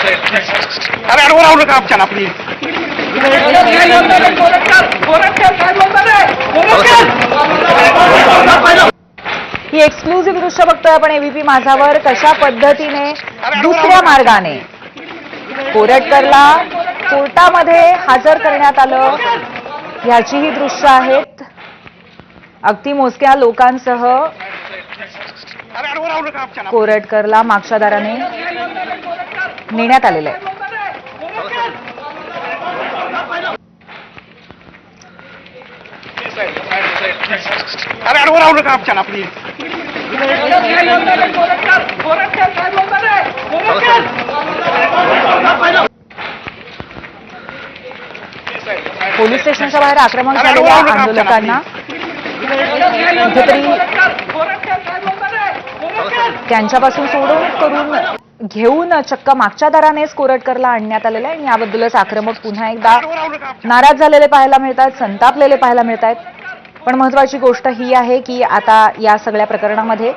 अरे अडवून राहू नका आमच्या आपली ही एक्सक्लुझिव्ह दृश्य बघतोय आपण एबीपी माझावर. कशा पद्धतीने दुसऱ्या मार्गाने कोरटकरला कोर्टामध्ये हजर करण्यात आलं याची ही दृश्य आहेत. अगदी मोजक्या लोकांसह कोरटकरला मागच्या दाराने नेण्यात आलेलं आहे. अरे अडवून राहू नका आमच्या आपली पोलीस स्टेशनच्या बाहेर आक्रमक झालेल्या आंदोलकांना कुठेतरी त्यांच्यापासून सोडवणूक करून घेऊन चक्क मागच्या दारानेच कोरटकरला आणण्यात आलेलं आहे. आणि याबद्दलच आक्रमक पुन्हा एकदा नाराज झालेले पाहायला मिळत आहेत, संतापलेले पाहायला मिळत आहेत. पण महत्वाची गोष्ट ही आहे की आता या सगळ्या प्रकरणामध्ये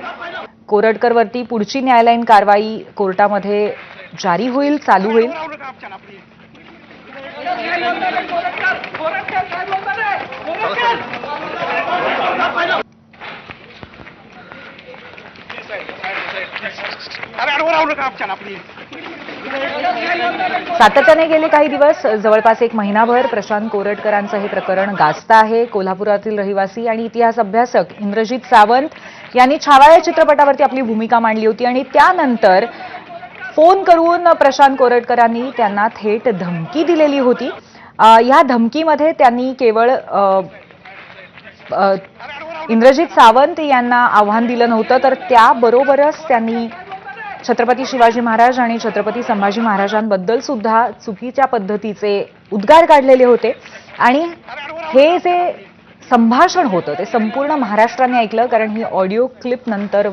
कोरटकरवरती पुढची न्यायालयीन कारवाई कोर्टामध्ये जारी होईल, चालू होईल. अरे अडवून राहू नका आमच्या आपली सातत्याने गेले काही दिवस, जवळपास एक महिनाभर प्रशांत कोरटकरांचं हे प्रकरण गाजतं आहे. कोल्हापुरातील रहिवासी आणि इतिहास अभ्यासक इंद्रजित सावंत यांनी छावा या चित्रपटावरती आपली भूमिका मांडली होती आणि त्यानंतर फोन करून प्रशांत कोरटकरांनी त्यांना थेट धमकी दिलेली होती. या धमकीमध्ये त्यांनी केवळ इंद्रजित सावंत यांना आव्हान दिलं नव्हतं, तर त्याबरोबरच त्यांनी छत्रपती शिवाजी महाराज आणि छत्रपती संभाजी महाराजांबद्दल सुद्धा चुकीच्या पद्धतीचे उद्गार काढलेले होते. आणि हे जे संभाषण होतं ते संपूर्ण महाराष्ट्राने ऐकलं, कारण ही ऑडिओ क्लिप नंतर